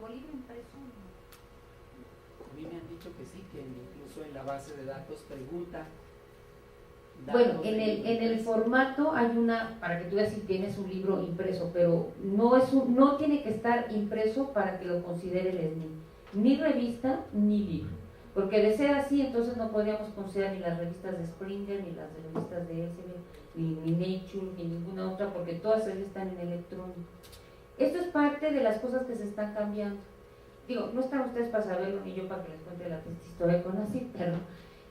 como libro impreso, ¿no? A mí me han dicho que sí, que incluso en la base de datos pregunta. Bueno, en el formato hay una, para que tú veas si tienes un libro impreso, pero no tiene que estar impreso para que lo considere el SNI, ni revista ni libro, porque de ser así entonces no podríamos considerar ni las revistas de Springer, ni las revistas de Elsevier, ni Nature, ni ninguna otra, porque todas ellas están en electrónico. Esto es parte de las cosas que se están cambiando. Digo, no están ustedes para saberlo ni yo para que les cuente la triste historia de CONACYT, pero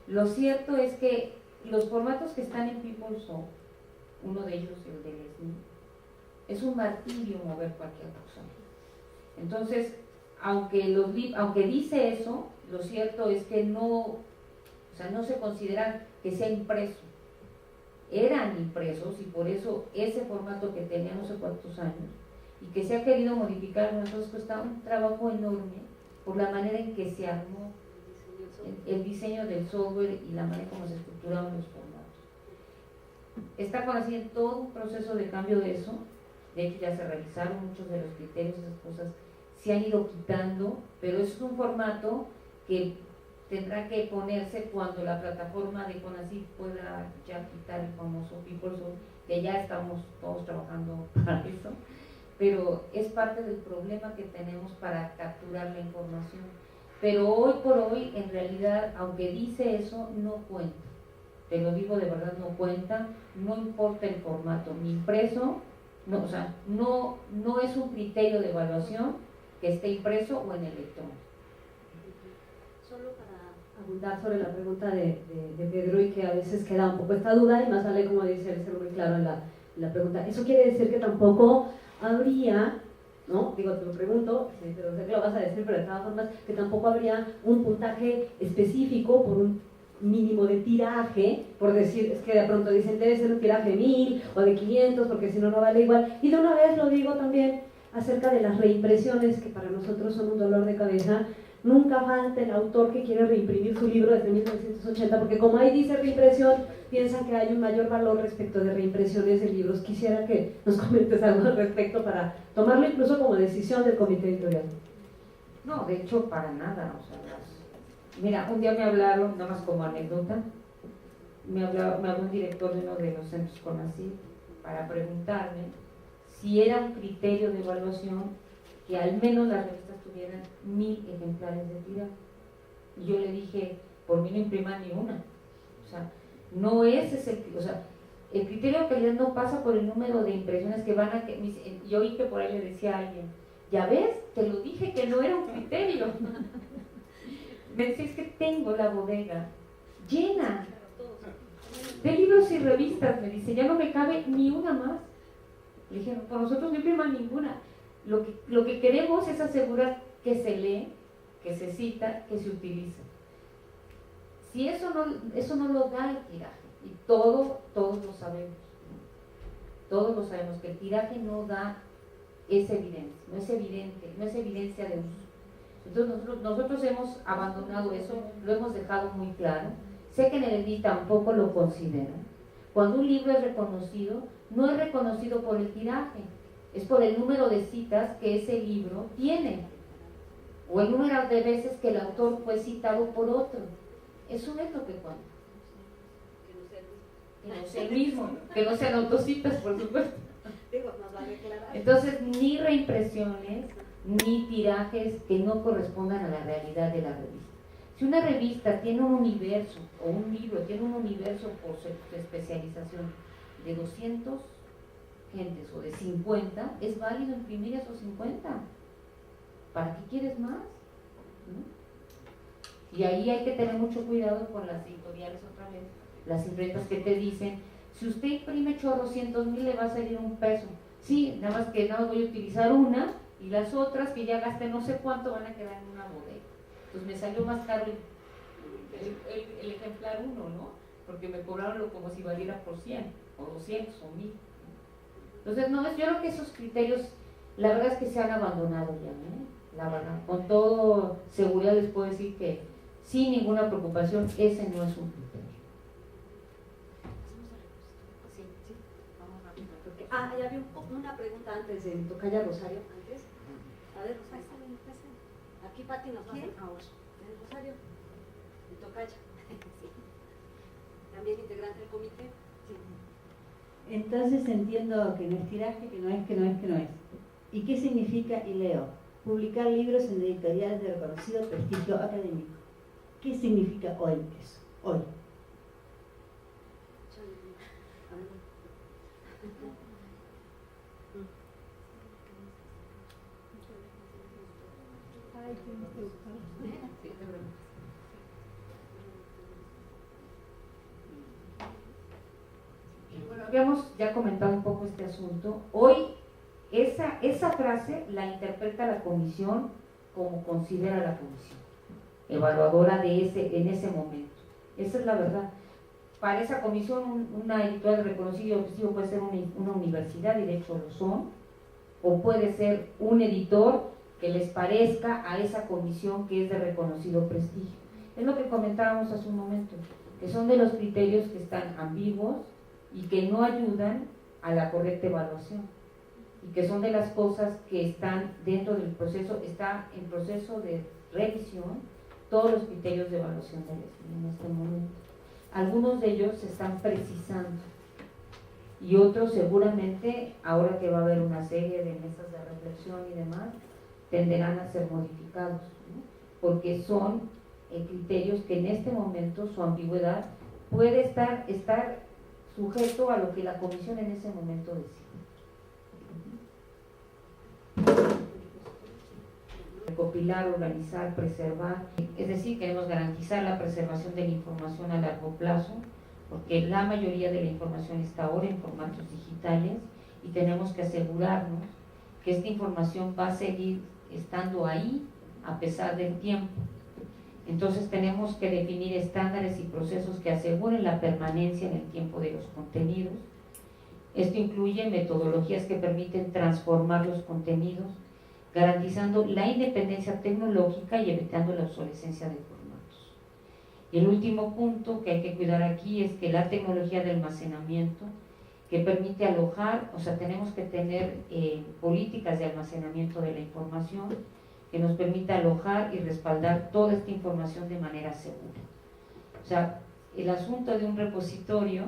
lo cierto es que los formatos que están en PeopleSoft, uno de ellos el del SNI, es un martirio mover cualquier cosa. Entonces, aunque dice eso, lo cierto es que no se considera que sea impreso. Eran impresos y por eso ese formato que tenía no sé cuántos años y que se ha querido modificar, nosotros cuesta un trabajo enorme por la manera en que se armó el diseño del software y la manera como se estructuraron los formatos. Está conocido en todo un proceso de cambio de eso. De hecho ya se revisaron muchos de los criterios, esas cosas se han ido quitando, pero es un formato que tendrá que ponerse cuando la plataforma de CONACYT pueda ya quitar el famoso PeopleSoft, que ya estamos todos trabajando para eso, pero es parte del problema que tenemos para capturar la información. Pero hoy por hoy, en realidad, aunque dice eso, no cuenta. Te lo digo de verdad, no cuenta, no importa el formato, ni impreso, no es un criterio de evaluación que esté impreso o en electrónico. Solo para abundar sobre la pregunta de Pedro y que a veces queda un poco esta duda y más vale, como dice, ser muy claro en la pregunta. Eso quiere decir que tampoco habría, ¿no? Digo, te lo pregunto, pero sé que lo vas a decir, pero de todas formas, que tampoco habría un puntaje específico por un mínimo de tiraje, por decir, es que de pronto dicen debe ser un tiraje de 1000 o de 500 porque si no, no vale igual. Y de una vez lo digo también acerca de las reimpresiones, que para nosotros son un dolor de cabeza. Nunca falta el autor que quiere reimprimir su libro desde 1980, porque como ahí dice reimpresión, piensan que hay un mayor valor respecto de reimpresiones de libros. Quisiera que nos comentes algo al respecto para tomarlo incluso como decisión del comité editorial. No, de hecho, para nada. Mira, un día me hablaron, nada más como anécdota, me habló un director de uno de los centros CONACYT para preguntarme si era un criterio de evaluación que al menos las revistas tuvieran 1000 ejemplares de tiraje. Y yo le dije, por mí no impriman ni una. O sea, no es ese, o sea, el criterio de calidad no pasa por el número de impresiones que van a... Yo oí que por ahí le decía a alguien, ya ves, te lo dije que no era un criterio. Me decía, es que tengo la bodega llena de libros y revistas, me dice, ya no me cabe ni una más. Le dije, por nosotros no impriman ninguna. Lo que queremos es asegurar que se lee, que se cita, que se utiliza. Si eso no lo da el tiraje, y todos lo sabemos. Todos lo sabemos, que el tiraje no da esa evidencia, no es evidencia de uso. Entonces nosotros hemos abandonado eso, lo hemos dejado muy claro. Sé que en el ENI tampoco lo consideran. Cuando un libro es reconocido, no es reconocido por el tiraje, es por el número de citas que ese libro tiene, o el número de veces que el autor fue citado por otro. Eso es lo que cuenta. Que no sea el mismo, que no sean autocitas, por supuesto. Entonces, ni reimpresiones, ni tirajes que no correspondan a la realidad de la revista. Si una revista tiene un universo, o un libro tiene un universo por su especialización de 200 gentes o de 50, es válido imprimir esos 50. ¿Para qué quieres más? ¿No? Y ahí hay que tener mucho cuidado con las editoriales otra vez, las imprentas que te dicen, si usted imprime chorrocientos mil le va a salir un peso. Sí, nada más voy a utilizar una y las otras que ya gasté no sé cuánto van a quedar en una bodega. Pues me salió más caro el ejemplar 1, ¿no? Porque me cobraron como si valiera por 100 o 200 o 1000. Entonces, no, yo creo que esos criterios, la verdad es que se han abandonado ya, ¿eh? La verdad, con toda seguridad les puedo decir que sin ninguna preocupación, ese no es un criterio. Ya había una pregunta antes de Tocaya Rosario, antes. A ver, Rosario. Aquí Pati nos va a hacer ahora. ¿Es Rosario? Mi tocaya. Sí. También integrante del comité. Sí. Entonces entiendo que no es tiraje, que no es. ¿Y qué significa, y leo, publicar libros en editoriales de reconocido prestigio académico? ¿Qué significa hoy eso? Hoy. Bueno, habíamos ya comentado un poco este asunto. Hoy esa frase la interpreta la comisión como considera la comisión evaluadora en ese momento. Esa es la verdad. Para esa comisión una editorial de reconocido prestigio puede ser una universidad, y de hecho lo son, o puede ser un editor que les parezca a esa comisión que es de reconocido prestigio. Es lo que comentábamos hace un momento, que son de los criterios que están ambiguos y que no ayudan a la correcta evaluación, y que son de las cosas que están dentro del proceso, está en proceso de revisión todos los criterios de evaluación del SNI en este momento. Algunos de ellos se están precisando y otros seguramente, ahora que va a haber una serie de mesas de reflexión y demás, tenderán a ser modificados, ¿no? Porque son criterios que en este momento su ambigüedad puede estar sujeto a lo que la comisión en ese momento decide. Recopilar, organizar, preservar, es decir, queremos garantizar la preservación de la información a largo plazo, porque la mayoría de la información está ahora en formatos digitales y tenemos que asegurarnos que esta información va a seguir estando ahí a pesar del tiempo. Entonces tenemos que definir estándares y procesos que aseguren la permanencia en el tiempo de los contenidos. Esto incluye metodologías que permiten transformar los contenidos, garantizando la independencia tecnológica y evitando la obsolescencia de formatos. Y el último punto que hay que cuidar aquí es que la tecnología de almacenamiento que permite alojar, o sea, tenemos que tener políticas de almacenamiento de la información que nos permita alojar y respaldar toda esta información de manera segura. O sea, el asunto de un repositorio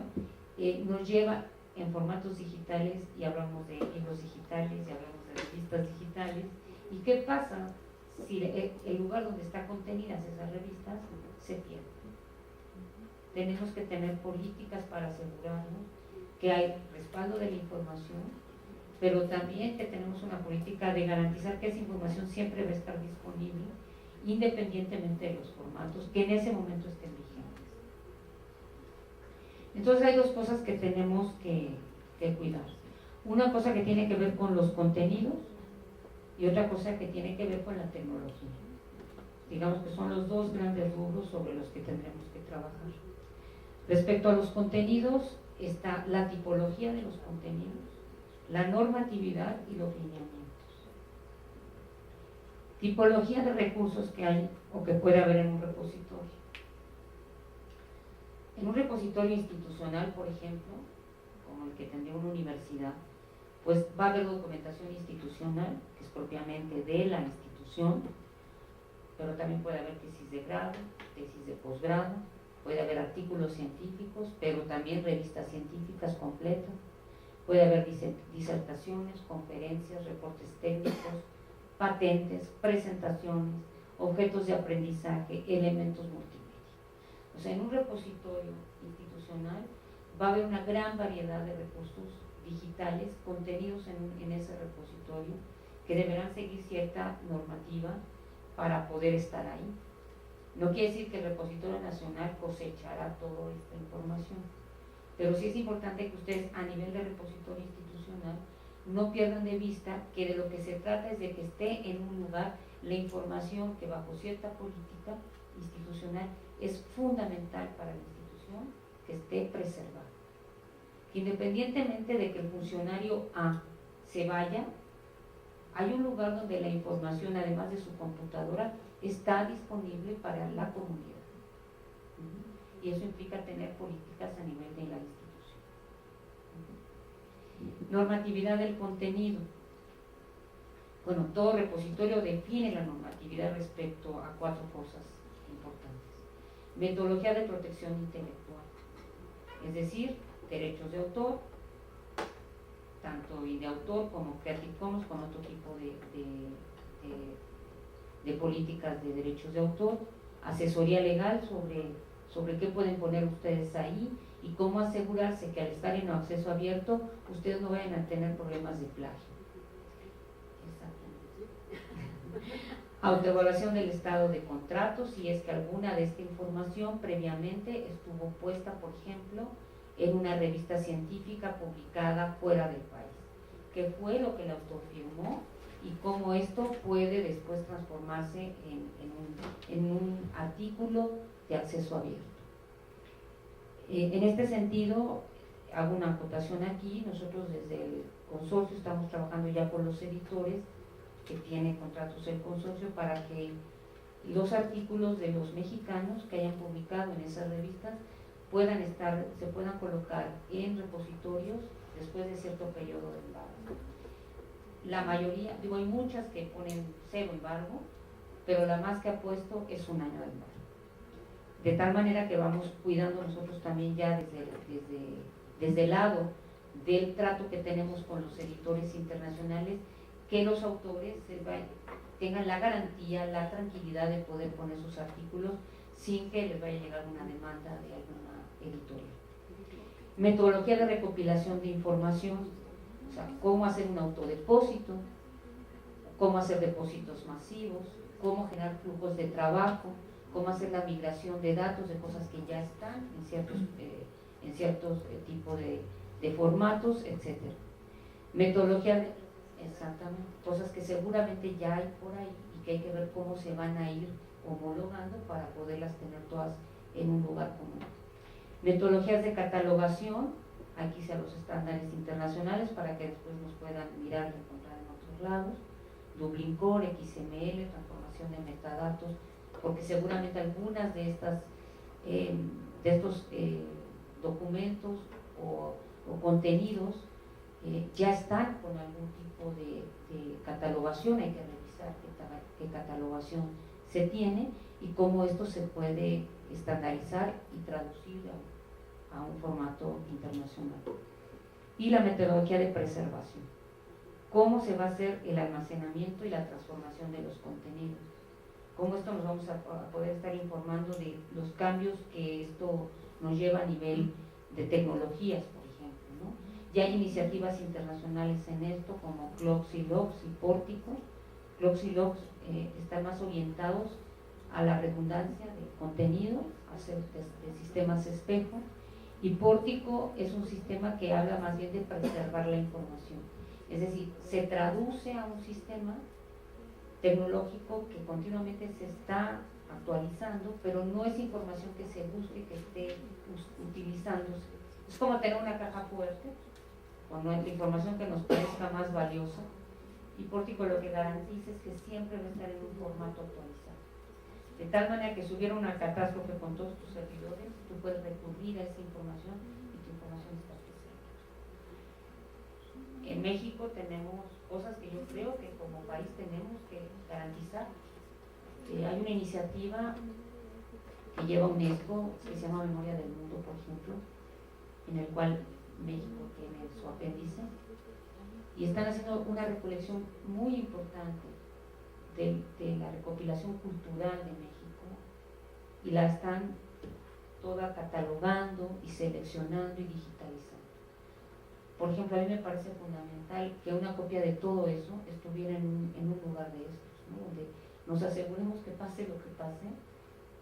nos lleva en formatos digitales, y hablamos de libros digitales, y hablamos de revistas digitales. ¿Y qué pasa si el lugar donde están contenidas esas revistas se pierde? Tenemos que tener políticas para asegurarnos que hay respaldo de la información, pero también que tenemos una política de garantizar que esa información siempre va a estar disponible, independientemente de los formatos que en ese momento estén vigentes. Entonces hay dos cosas que tenemos que cuidar. Una cosa que tiene que ver con los contenidos y otra cosa que tiene que ver con la tecnología. Digamos que son los dos grandes rubros sobre los que tendremos que trabajar. Respecto a los contenidos, está la tipología de los contenidos, la normatividad y los lineamientos. Tipología de recursos que hay o que puede haber en un repositorio. En un repositorio institucional, por ejemplo, como el que tendría una universidad, pues va a haber documentación institucional, que es propiamente de la institución, pero también puede haber tesis de grado, tesis de posgrado, puede haber artículos científicos, pero también revistas científicas completas, puede haber disertaciones, conferencias, reportes técnicos, patentes, presentaciones, objetos de aprendizaje, elementos multimedia. O sea, en un repositorio institucional va a haber una gran variedad de recursos digitales contenidos en ese repositorio que deberán seguir cierta normativa para poder estar ahí. No quiere decir que el repositorio nacional cosechará toda esta información, pero sí es importante que ustedes a nivel de repositorio institucional no pierdan de vista que de lo que se trata es de que esté en un lugar la información que bajo cierta política institucional es fundamental para la institución que esté preservada. Independientemente de que el funcionario A se vaya, hay un lugar donde la información, además de su computadora, está disponible para la comunidad. Y eso implica tener políticas a nivel de la institución. Normatividad del contenido. Bueno, todo repositorio define la normatividad respecto a 4 cosas importantes. Metodología de protección intelectual, es decir, derechos de autor, tanto y de autor como Creative Commons, con otro tipo de políticas de derechos de autor, asesoría legal sobre qué pueden poner ustedes ahí y cómo asegurarse que al estar en acceso abierto ustedes no vayan a tener problemas de plagio. Autoevaluación del estado de contratos, si es que alguna de esta información previamente estuvo puesta, por ejemplo, en una revista científica publicada fuera del país. ¿Qué fue lo que el autor firmó y cómo esto puede después transformarse en un artículo de acceso abierto? En este sentido, hago una acotación aquí. Nosotros desde el consorcio estamos trabajando ya con los editores que tiene contratos el consorcio para que los artículos de los mexicanos que hayan publicado en esas revistas se puedan colocar en repositorios después de cierto periodo de embargo. La mayoría, digo, hay muchas que ponen 0 embargo, pero la más que ha puesto es 1 año de embargo. De tal manera que vamos cuidando nosotros también ya desde el lado del trato que tenemos con los editores internacionales, que los autores tengan la garantía, la tranquilidad de poder poner sus artículos sin que les vaya a llegar una demanda de alguna editorial. Metodología de recopilación de información, o sea, cómo hacer un autodepósito, cómo hacer depósitos masivos, cómo generar flujos de trabajo, cómo hacer la migración de datos de cosas que ya están en ciertos tipos de formatos, etc. Metodología de exactamente, cosas que seguramente ya hay por ahí y que hay que ver cómo se van a ir homologando para poderlas tener todas en un lugar común. Metodologías de catalogación, aquí sea los estándares internacionales para que después nos puedan mirar y encontrar en otros lados. Dublin Core, XML, transformación de metadatos, porque seguramente algunas de estos documentos o contenidos ya están con algún tipo de catalogación. Hay que revisar qué catalogación se tiene y cómo esto se puede estandarizar y traducir a un formato internacional. Y la metodología de preservación, cómo se va a hacer el almacenamiento y la transformación de los contenidos, cómo esto nos vamos a poder estar informando de los cambios que esto nos lleva a nivel de tecnologías, por ejemplo, ¿no? Ya hay iniciativas internacionales en esto como Clocks y Logs y Pórtico. Clocks y Logs están más orientados a la redundancia de contenido, a hacer de sistemas espejo, y Pórtico es un sistema que habla más bien de preservar la información, es decir, se traduce a un sistema tecnológico que continuamente se está actualizando, pero no es información que se busque, que esté utilizándose. Es como tener una caja fuerte, con la información que nos parezca más valiosa, y Pórtico lo que garantiza es que siempre va a estar en un formato actualizado. De tal manera que si hubiera una catástrofe con todos tus servidores, tú puedes recurrir a esa información y tu información está presente. En México tenemos cosas que yo creo que como país tenemos que garantizar. Hay una iniciativa que lleva UNESCO, que se llama Memoria del Mundo, por ejemplo, en el cual México tiene su apéndice, y están haciendo una recolección muy importante de la recopilación cultural de México, y la están toda catalogando y seleccionando y digitalizando. Por ejemplo, a mí me parece fundamental que una copia de todo eso estuviera en un lugar de estos, ¿no? Donde nos aseguremos que pase lo que pase,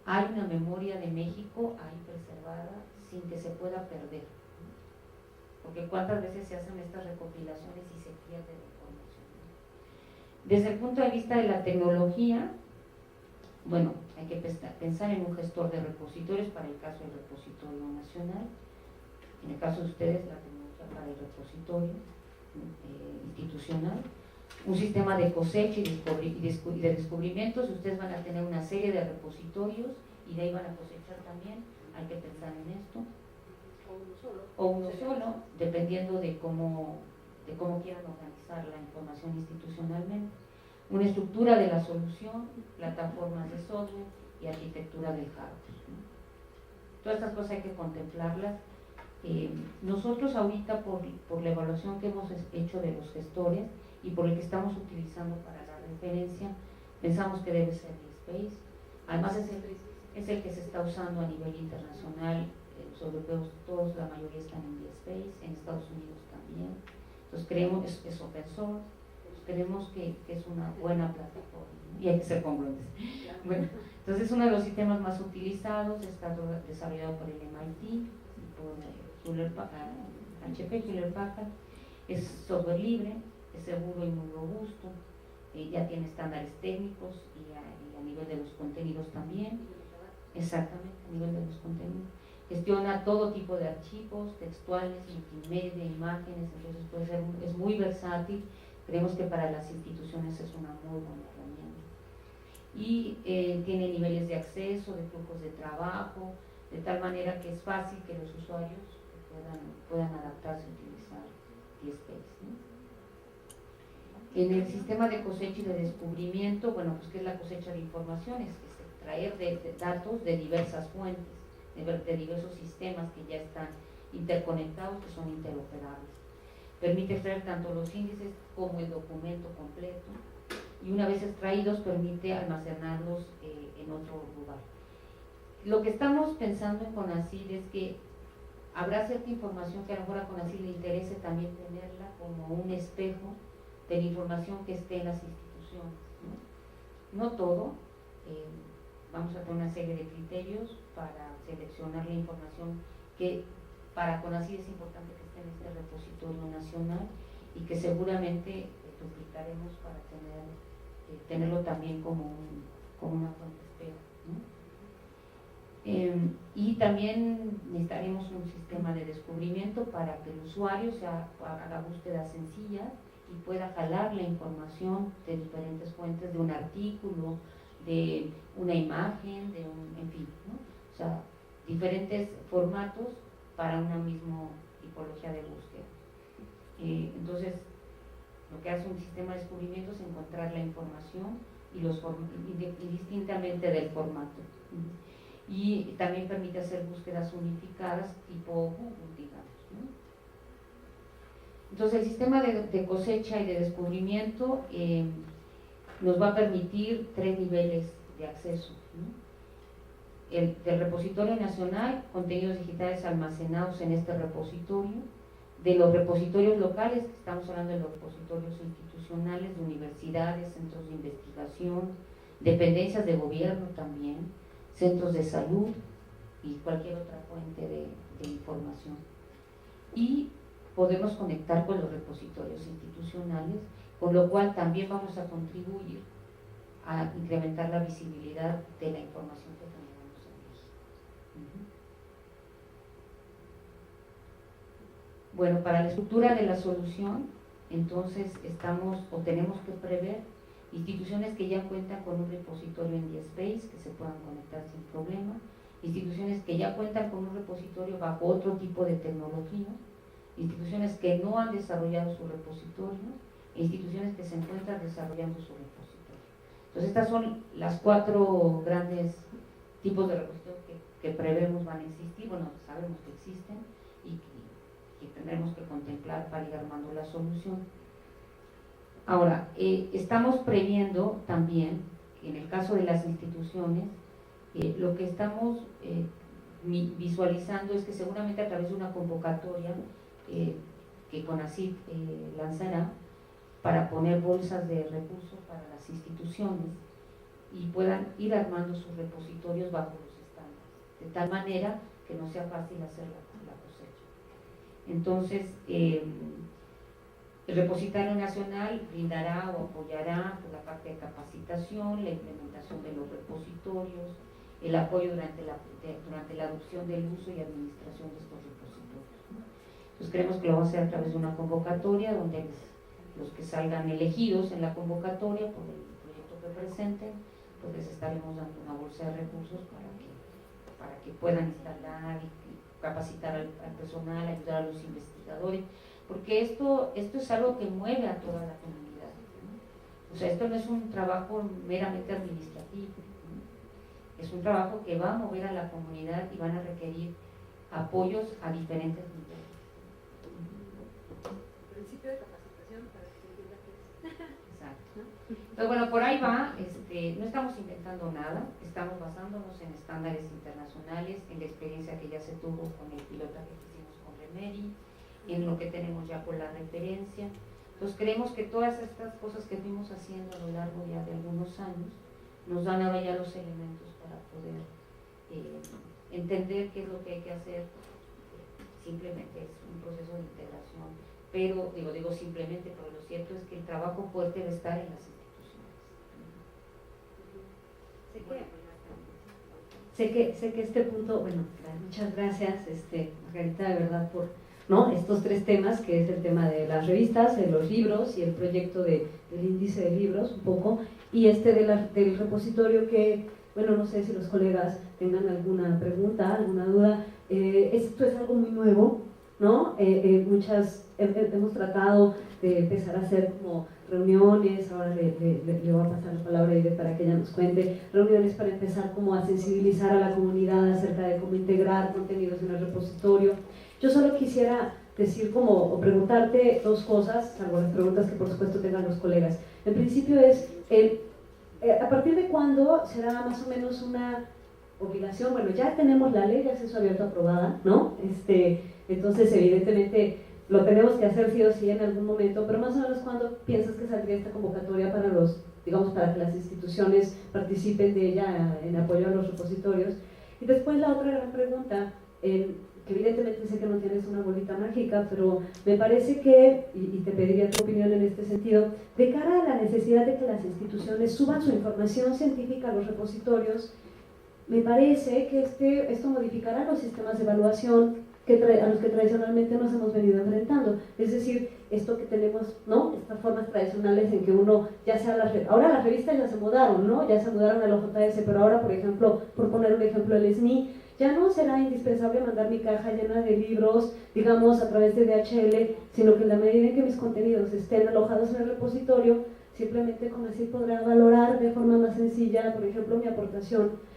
hay una memoria de México ahí preservada sin que se pueda perder, ¿no? Porque cuántas veces se hacen estas recopilaciones y se pierde la información, ¿no? Desde el punto de vista de la tecnología, bueno, hay que pensar en un gestor de repositorios para el caso del repositorio nacional, en el caso de ustedes la tecnología para el repositorio institucional, un sistema de cosecha y de descubrimientos. Ustedes van a tener una serie de repositorios y de ahí van a cosechar también, hay que pensar en esto. O uno solo, dependiendo de cómo quieran organizar la información institucionalmente. una estructura de la solución, plataformas de software y arquitectura del hardware, ¿no? Todas estas cosas hay que contemplarlas. Nosotros ahorita por la evaluación que hemos hecho de los gestores y por el que estamos utilizando para la referencia, pensamos que debe ser DSpace. Además es el que se está usando a nivel internacional. Los europeos todos, la mayoría están en DSpace, en Estados Unidos también. Entonces creemos, es open source, creemos que es una buena plataforma, ¿no? Y hay que ser congruentes. Bueno, entonces es uno de los sistemas más utilizados, está desarrollado por el MIT y por HP, Hewlett Packard, es software libre, es seguro y muy robusto, ya tiene estándares técnicos y a nivel de los contenidos también, exactamente, a nivel de los contenidos. Gestiona todo tipo de archivos, textuales, multimedia, imágenes, entonces puede ser, es muy versátil. Creemos que para las instituciones es una muy buena herramienta. Y tiene niveles de acceso, de flujos de trabajo, de tal manera que es fácil que los usuarios puedan adaptarse a utilizar DSpace, ¿no? En el sistema de cosecha y de descubrimiento, bueno, pues ¿qué es la cosecha de informaciones? Es extraer de datos de diversas fuentes, de diversos sistemas que ya están interconectados, que son interoperables. Permite extraer tanto los índices como el documento completo y una vez extraídos permite almacenarlos en otro lugar. Lo que estamos pensando en CONACYT es que habrá cierta información que a lo mejor a CONACYT le interese también tenerla como un espejo de la información que esté en las instituciones, ¿no? No todo, vamos a tener una serie de criterios para seleccionar la información que para CONACYT es importante que esté en este repositorio nacional y que seguramente duplicaremos para tenerlo también como una fuente espejo, ¿no? Y también necesitaremos un sistema de descubrimiento para que el usuario haga búsquedas sencillas y pueda jalar la información de diferentes fuentes, de un artículo, de una imagen, en fin, ¿no? O sea, diferentes formatos para una misma tipología de búsqueda. Entonces, lo que hace un sistema de descubrimiento es encontrar la información indistintamente del formato. Y también permite hacer búsquedas unificadas tipo Google, digamos, ¿no? Entonces el sistema de cosecha y de descubrimiento nos va a permitir 3 niveles de acceso, ¿no? El del repositorio nacional, contenidos digitales almacenados en este repositorio, de los repositorios locales, que estamos hablando de los repositorios institucionales, de universidades, centros de investigación, dependencias de gobierno también, centros de salud y cualquier otra fuente de información. Y podemos conectar con los repositorios institucionales, con lo cual también vamos a contribuir a incrementar la visibilidad de la información que generamos en México. Bueno, para la estructura de la solución, entonces tenemos que prever instituciones que ya cuentan con un repositorio en DSpace, que se puedan conectar sin problema, instituciones que ya cuentan con un repositorio bajo otro tipo de tecnología, instituciones que no han desarrollado su repositorio, e instituciones que se encuentran desarrollando su repositorio. Entonces estas son las 4 grandes tipos de repositorio que prevemos van a existir, bueno, sabemos que existen y que tendremos que contemplar para ir armando la solución. Ahora, estamos previendo también, en el caso de las instituciones, lo que estamos visualizando es que seguramente a través de una convocatoria que CONACYT lanzará para poner bolsas de recursos para las instituciones y puedan ir armando sus repositorios bajo los estándares, de tal manera que no sea fácil hacer la cosecha. Entonces, el repositorio nacional brindará o apoyará la parte de capacitación, la implementación de los repositorios, el apoyo durante la adopción del uso y administración de estos repositorios, ¿no? Entonces creemos que lo vamos a hacer a través de una convocatoria donde los que salgan elegidos en la convocatoria por el proyecto que presenten, pues les estaremos dando una bolsa de recursos para que puedan instalar y capacitar al personal, ayudar a los investigadores, porque esto es algo que mueve a toda la comunidad, ¿no? O sea, esto no es un trabajo meramente administrativo, ¿no? Es un trabajo que va a mover a la comunidad y van a requerir apoyos a diferentes niveles. Principio de capacitación para que se entienda qué es. Exacto. Entonces, bueno, por ahí va, no estamos inventando nada, estamos basándonos en estándares internacionales, en la experiencia que ya se tuvo con el pilotaje que hicimos con Remedy, en lo que tenemos ya por la referencia. Entonces creemos que todas estas cosas que fuimos haciendo a lo largo ya de algunos años nos dan ahora ya los elementos para poder entender qué es lo que hay que hacer. Simplemente es un proceso de integración, pero digo simplemente, pero lo cierto es que el trabajo fuerte debe estar en las instituciones. Sé que este punto, bueno, muchas gracias, Margarita, de verdad, por, ¿no?, estos tres temas, que es el tema de las revistas, de los libros y el proyecto del índice de libros, un poco, y del repositorio que, bueno, no sé si los colegas tengan alguna pregunta, alguna duda. Esto es algo muy nuevo, ¿no? Hemos tratado de empezar a hacer como reuniones, ahora le voy a pasar la palabra a Ide para que ella nos cuente, reuniones para empezar como a sensibilizar a la comunidad acerca de cómo integrar contenidos en el repositorio. Yo solo quisiera decir o preguntarte dos cosas, salvo las preguntas que por supuesto tengan los colegas. En principio es, ¿a partir de cuándo será más o menos una obligación? Bueno, ya tenemos la ley de acceso abierto aprobada, ¿no? Entonces, evidentemente, lo tenemos que hacer sí o sí en algún momento, pero más o menos, ¿cuándo piensas que saldría esta convocatoria para para que las instituciones participen de ella en apoyo a los repositorios? Y después la otra gran pregunta, que evidentemente sé que no tienes una bolita mágica, pero me parece que, y te pediría tu opinión en este sentido, de cara a la necesidad de que las instituciones suban su información científica a los repositorios, me parece que esto modificará los sistemas de evaluación a los que tradicionalmente nos hemos venido enfrentando. Es decir, esto que tenemos, ¿no?, estas formas tradicionales en que uno, ya sea ahora las revistas ya se mudaron, ¿no?, ya se mudaron al OJS, pero ahora, por ejemplo, por poner un ejemplo, el SNI, ya no será indispensable mandar mi caja llena de libros, digamos, a través de DHL, sino que en la medida en que mis contenidos estén alojados en el repositorio, simplemente con así podrá valorar de forma más sencilla, por ejemplo, mi aportación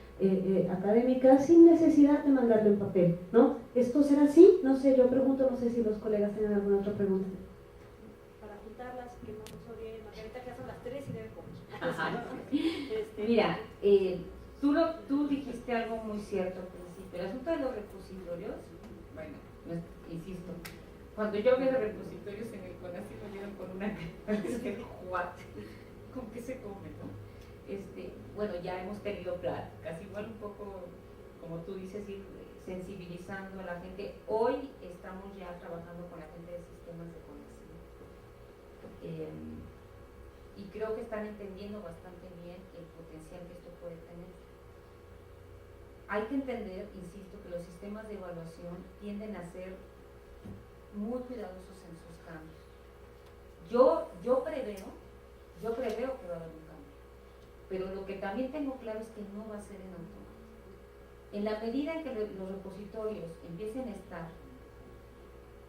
académica sin necesidad de mandarlo en papel, ¿no? ¿Esto será así? No sé, yo pregunto, no sé si los colegas tienen alguna otra pregunta. Para juntarlas, que no nos odie Margarita, que ya son las 3 y debe comer. Mira, tú dijiste algo muy cierto al principio. El asunto de los repositorios, bueno, insisto, cuando yo veo repositorios en el CONACYT me vieron con una cara de what, ¿con qué se come, no? Bueno, ya hemos tenido pláticas, igual un poco, como tú dices, ir sensibilizando a la gente. Hoy estamos ya trabajando con la gente de sistemas de CONACYT y creo que están entendiendo bastante bien el potencial que esto puede tener. Hay que entender, insisto, que los sistemas de evaluación tienden a ser muy cuidadosos en sus cambios. Yo preveo que va a haber un cambio, pero lo que también tengo claro es que no va a ser en automático. En la medida en que los repositorios empiecen a estar,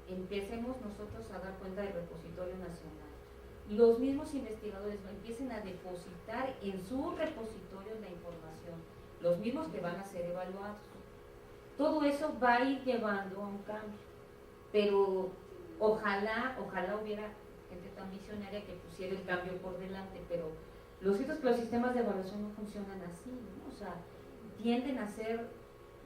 empecemos nosotros a dar cuenta del repositorio nacional, los mismos investigadores empiecen a depositar en sus repositorios la información, los mismos que van a ser evaluados. Todo eso va a ir llevando a un cambio, pero ojalá hubiera gente tan visionaria que pusiera el cambio por delante, pero lo cierto es que los sistemas de evaluación no funcionan así, ¿no? O sea, tienden a ser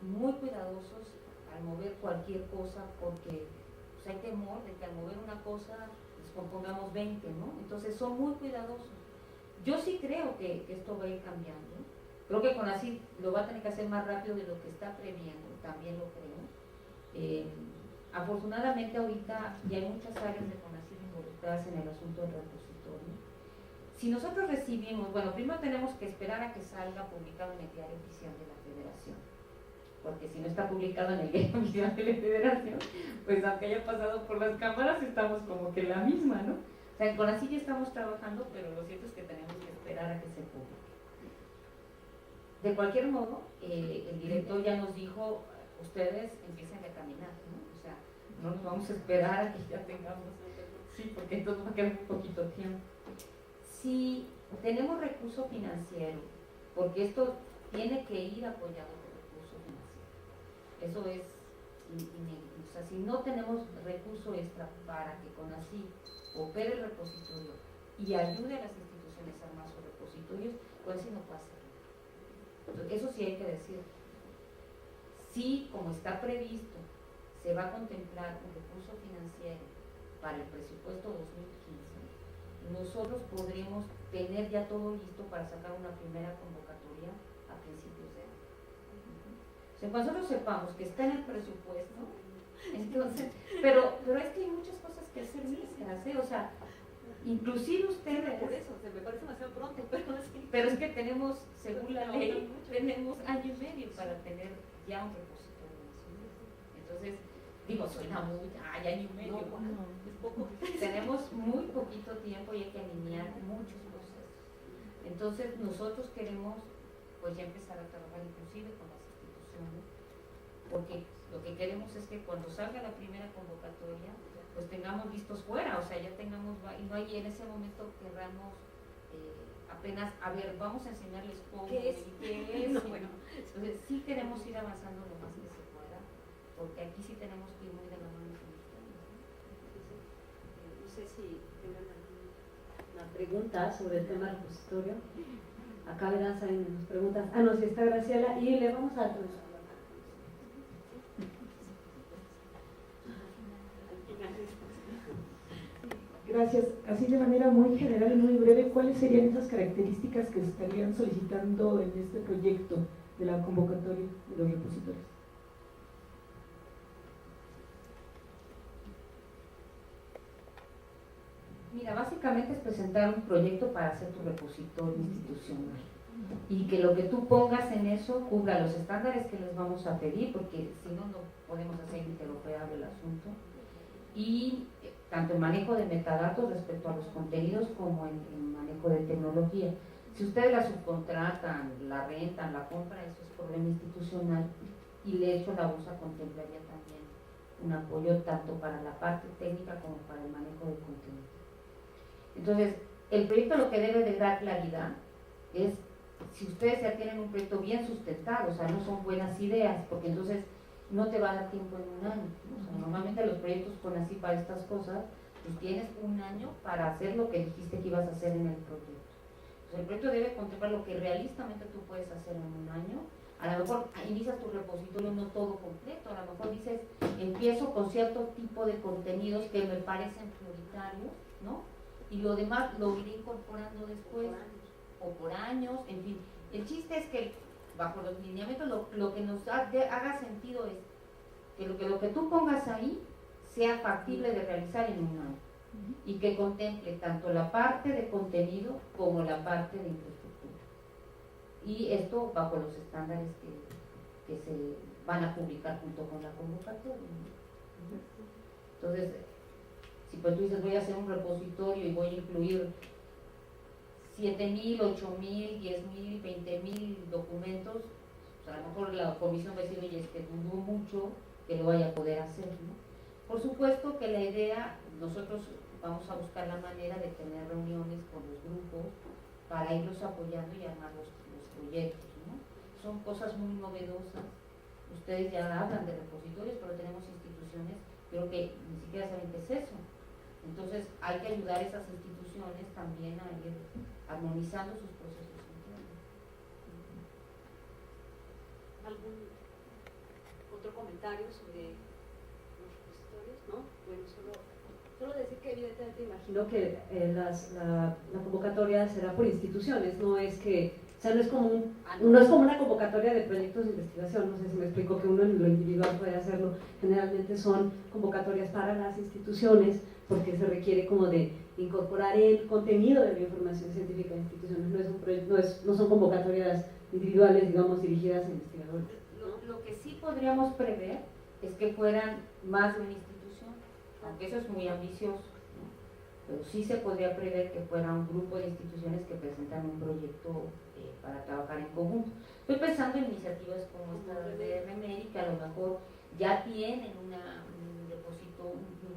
muy cuidadosos al mover cualquier cosa porque pues, hay temor de que al mover una cosa descompongamos 20, ¿no? Entonces son muy cuidadosos. Yo sí creo que esto va a ir cambiando. Creo que CONACYT lo va a tener que hacer más rápido de lo que está previendo, también lo creo. Afortunadamente ahorita ya hay muchas áreas de CONACYT involucradas en el asunto del repositorio. Si nosotros recibimos, bueno, primero tenemos que esperar a que salga publicado en el Diario Oficial de la Federación, porque si no está publicado en el Diario Oficial de la Federación, pues aunque haya pasado por las cámaras, estamos como que en la misma, ¿no? O sea, en CONACYT ya estamos trabajando, pero lo cierto es que tenemos que esperar a que se publique. De cualquier modo, el director ya nos dijo, ustedes empiecen a caminar, ¿no? O sea, no nos vamos a esperar a que ya tengamos, sí, porque entonces va a quedar un poquito tiempo. si tenemos recurso financiero, porque esto tiene que ir apoyado por recurso financiero, eso es inédito. O sea, si no tenemos recurso extra para que CONACYT opere el repositorio y ayude a las instituciones a armar sus repositorios, CONACYT no puede hacerlo. Entonces, eso sí hay que decir. Si, como está previsto, se va a contemplar un recurso financiero para el presupuesto 2015, nosotros podremos tener ya todo listo para sacar una primera convocatoria a principios de año. O sea, cuando nosotros sepamos que está en el presupuesto, entonces, pero es que hay muchas cosas que hacer mismas, ¿eh? O sea, inclusive ustedes, Por eso, se me parece demasiado pronto, pero es que tenemos, según la ley, tenemos año y medio para tener ya un repositorio nacional. Entonces, digo, suena muy, año y medio, es poco. Tenemos muy poquito tiempo y hay que alinear muchos procesos. Entonces, nosotros queremos, pues, ya empezar a trabajar inclusive con las instituciones, porque lo que queremos es que cuando salga la primera convocatoria, pues tengamos listos fuera, o sea, ya tengamos, y no hay en ese momento querramos apenas, a ver, vamos a enseñarles cómo, ¿qué es? No, bueno, entonces sí queremos ir avanzando lo más que se pueda, porque aquí sí tenemos que ir muy de la mano con ustedes. No sé si tengan alguna Pregunta sobre el tema repositorio. Acá verán, salen las preguntas. Ah, no, sí está Graciela y le vamos a... Gracias. Así de manera muy general y muy breve, ¿cuáles serían esas características que se estarían solicitando en este proyecto de la convocatoria de los repositorios? Mira, básicamente es presentar un proyecto para hacer tu repositorio institucional y que lo que tú pongas en eso cubra los estándares que les vamos a pedir, porque si no, no podemos hacer interoperable el asunto. Y tanto en manejo de metadatos respecto a los contenidos como en manejo de tecnología. Si ustedes la subcontratan, la rentan, la compran, eso es problema institucional y de hecho la USA contemplaría también un apoyo tanto para la parte técnica como para el manejo de contenido. Entonces, el proyecto lo que debe de dar claridad es si ustedes ya tienen un proyecto bien sustentado, o sea, no son buenas ideas, porque entonces no te va a dar tiempo en un año. O sea, normalmente los proyectos CONACYT para estas cosas, pues tienes un año para hacer lo que dijiste que ibas a hacer en el proyecto. Entonces, el proyecto debe contemplar lo que realistamente tú puedes hacer en un año. A lo mejor inicias tu repositorio no todo completo, a lo mejor dices, empiezo con cierto tipo de contenidos que me parecen prioritarios, ¿no? Y lo demás lo iré incorporando después, o por años, en fin. El chiste es que bajo los lineamientos lo que nos haga sentido es que lo que tú pongas ahí sea factible de realizar en un año y que contemple tanto la parte de contenido como la parte de infraestructura. Y esto bajo los estándares que se van a publicar junto con la convocatoria. Entonces, si pues tú dices voy a hacer un repositorio y voy a incluir 7,000, 8,000, 10,000, 20,000 documentos, o sea, a lo mejor la comisión va a decir, oye, es que dudo mucho que lo vaya a poder hacer, ¿no? Por supuesto que la idea, nosotros vamos a buscar la manera de tener reuniones con los grupos para irlos apoyando y armar los proyectos, ¿no? Son cosas muy novedosas. Ustedes ya hablan de repositorios, pero tenemos instituciones, creo que ni siquiera saben qué es eso. Entonces hay que ayudar a esas instituciones también a ir armonizando sus procesos internos. ¿Algún otro comentario sobre los repositorios? ¿No? Bueno, solo decir que evidentemente Imagino que la convocatoria será por instituciones, no es que, o sea, no es como una convocatoria de proyectos de investigación, no sé si me explico, que uno en lo individual puede hacerlo. Generalmente son convocatorias para las instituciones porque se requiere como de incorporar el contenido de la información científica de instituciones, no son convocatorias individuales, digamos, dirigidas a investigadores. Lo que sí podríamos prever es que fueran más de una institución, aunque eso es muy ambicioso, ¿no? Pero sí se podría prever que fuera un grupo de instituciones que presentan un proyecto para trabajar en conjunto. Estoy pensando en iniciativas como esta de REMERI, que a lo mejor ya tienen un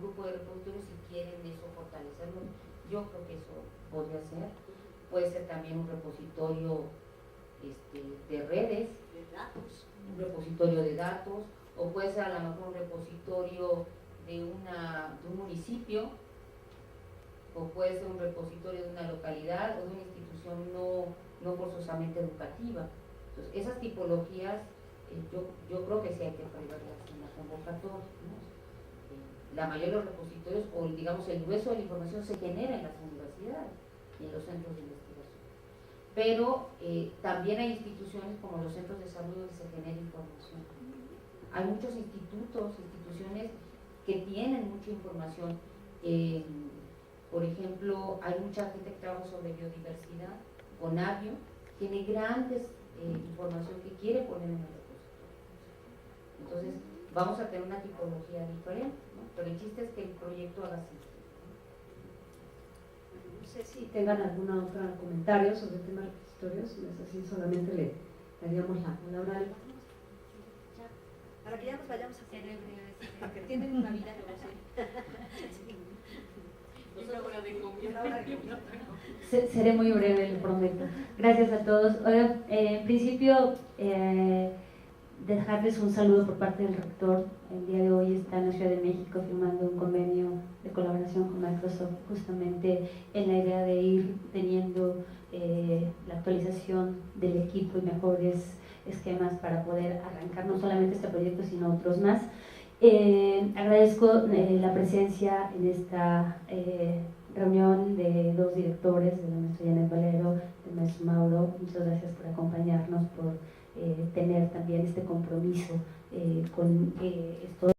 grupo de repositorios y quieren eso fortalecerlo. Yo creo que eso podría ser. puede ser también un repositorio de redes, De datos. un repositorio de datos, o puede ser a lo mejor un repositorio de un municipio, o puede ser un repositorio de una localidad o de una institución no forzosamente educativa. Entonces, esas tipologías yo creo que sí hay que preverlas en la convocatoria, ¿no? La mayoría de los repositorios, o digamos el grueso de la información, se genera en las universidades y en los centros de investigación. Pero también hay instituciones como los centros de salud donde se genera información. Hay muchos institutos, instituciones que tienen mucha información. Por ejemplo, hay mucha gente que trabaja sobre biodiversidad. Conavio tiene grandes información que quiere poner en el repositorio. Entonces, vamos a tener una tipología diferente, ¿no? Pero el chiste es que el proyecto haga sentido. No sé si tengan algún otro comentario sobre el tema de repositorios, si no es así, solamente le daríamos la palabra al... Ya, para que ya nos vayamos a hacer porque tienen una vida que no sé. Seré muy breve, lo prometo. Gracias a todos. Oiga, en principio, dejarles un saludo por parte del rector. El día de hoy está en la Ciudad de México firmando un convenio de colaboración con Microsoft, justamente en la idea de ir teniendo la actualización del equipo y mejores esquemas para poder arrancar no solamente este proyecto, sino otros más. Agradezco la presencia en esta reunión de dos directores, de la maestra Janet Valero, del maestro Mauro. Muchas gracias por acompañarnos, por tener también este compromiso con esto.